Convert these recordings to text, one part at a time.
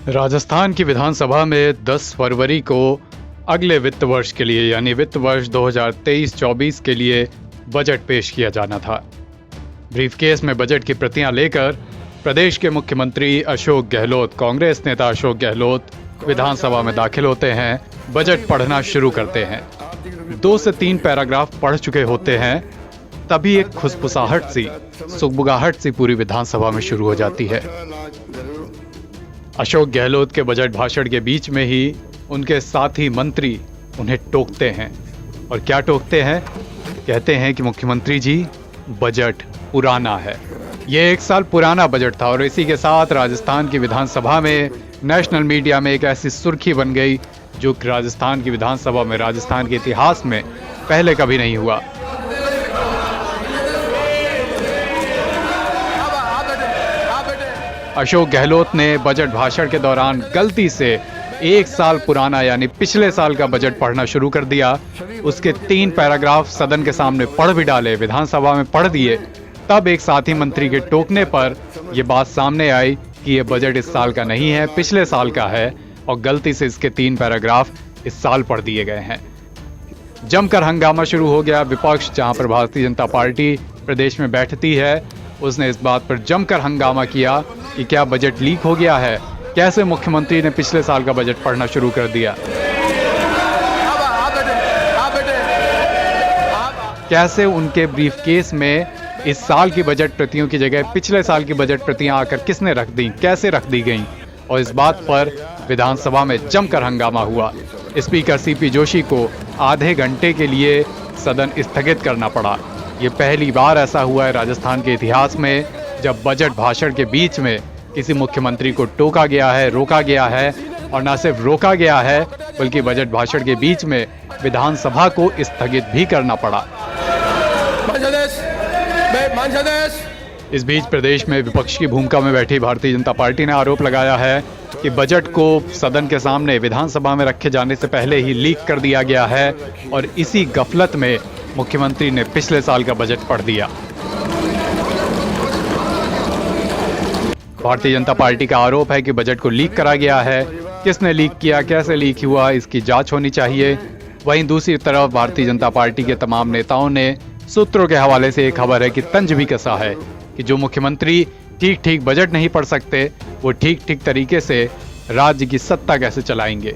राजस्थान की विधानसभा में 10 फरवरी को अगले वित्त वर्ष के लिए यानी वित्त वर्ष 2023-24 के लिए बजट पेश किया जाना था। ब्रीफकेस में बजट की प्रतियां लेकर प्रदेश के मुख्यमंत्री अशोक गहलोत, कांग्रेस नेता अशोक गहलोत विधानसभा में दाखिल होते हैं, बजट पढ़ना शुरू करते हैं। 2 से 3 पैराग्राफ पढ़ चुके होते हैं, तभी एक खुसफुसाहट सी, सुगबुगाहट सी पूरी विधानसभा में शुरू हो जाती है। अशोक गहलोत के बजट भाषण के बीच में ही उनके साथी मंत्री उन्हें टोकते हैं। और क्या टोकते हैं? कहते हैं कि मुख्यमंत्री जी, बजट पुराना है। ये 1 साल पुराना बजट था और इसी के साथ राजस्थान की विधानसभा में, नेशनल मीडिया में एक ऐसी सुर्खी बन गई जो कि राजस्थान की विधानसभा में, राजस्थान के इतिहास में पहले कभी नहीं हुआ। अशोक गहलोत ने बजट भाषण के दौरान गलती से 1 साल पुराना यानी पिछले साल का बजट पढ़ना शुरू कर दिया। उसके 3 पैराग्राफ सदन के सामने पढ़ भी डाले, विधानसभा में पढ़ दिए। तब एक साथी मंत्री के टोकने पर यह बात सामने आई कि यह बजट इस साल का नहीं है, पिछले साल का है और गलती से इसके 3 पैराग्राफ इस साल पढ़ दिए गए हैं। जमकर हंगामा शुरू हो गया। विपक्ष, जहां पर भारतीय जनता पार्टी प्रदेश में बैठती है, उसने इस बात पर जमकर हंगामा किया कि क्या बजट लीक हो गया है, कैसे मुख्यमंत्री ने पिछले साल का बजट पढ़ना शुरू कर दिया, कैसे उनके ब्रीफकेस में इस साल की बजट प्रतियों की जगह पिछले साल की बजट प्रतियां आकर किसने रख दी, कैसे रख दी गईं। और इस बात पर विधानसभा में जमकर हंगामा हुआ। स्पीकर सीपी जोशी को आधे घंटे के लिए सदन स्थगित करना पड़ा। ये पहली बार ऐसा हुआ है राजस्थान के इतिहास में जब बजट भाषण के बीच में किसी मुख्यमंत्री को टोका गया है, रोका गया है। और न सिर्फ रोका गया है बल्कि बजट भाषण के बीच में विधानसभा को स्थगित भी करना पड़ा। इस बीच प्रदेश में विपक्ष की भूमिका में बैठी भारतीय जनता पार्टी ने आरोप लगाया है कि बजट को सदन के सामने विधानसभा में रखे जाने से पहले ही लीक कर दिया गया है और इसी गफलत में मुख्यमंत्री ने पिछले साल का बजट पढ़ दिया। भारतीय जनता पार्टी का आरोप है कि बजट को लीक करा गया है। किसने लीक किया, कैसे लीक हुआ, इसकी जांच होनी चाहिए। वहीं दूसरी तरफ भारतीय जनता पार्टी के तमाम नेताओं ने सूत्रों के हवाले से एक खबर है कि तंज भी कसा है कि जो मुख्यमंत्री ठीक ठीक बजट नहीं पढ़ सकते, वो ठीक ठीक तरीके से राज्य की सत्ता कैसे चलाएंगे।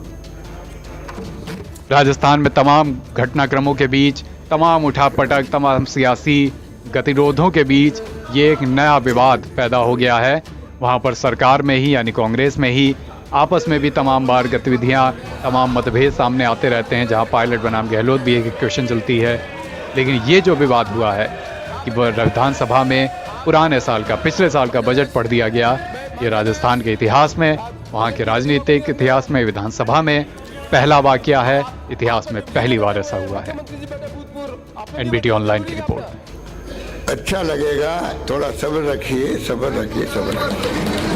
राजस्थान में तमाम घटनाक्रमों के बीच, तमाम उठापटक, तमाम सियासी गतिरोधों के बीच ये एक नया विवाद पैदा हो गया है। वहां पर सरकार में ही यानी कांग्रेस में ही आपस में भी तमाम बार गतिविधियां, तमाम मतभेद सामने आते रहते हैं, जहां पायलट बनाम गहलोत भी एक क्वेश्चन चलती है। लेकिन ये जो विवाद हुआ है कि विधानसभा में पुराने साल का, पिछले साल का बजट पढ़ दिया गया, ये राजस्थान के इतिहास में, वहाँ के राजनीतिक इतिहास में, विधानसभा में पहला वाकया है। इतिहास में पहली बार ऐसा हुआ है। एनबीटी ऑनलाइन की रिपोर्ट। अच्छा लगेगा, थोड़ा सब्र रखिए, सब्र रखिए, सब्र रखिए।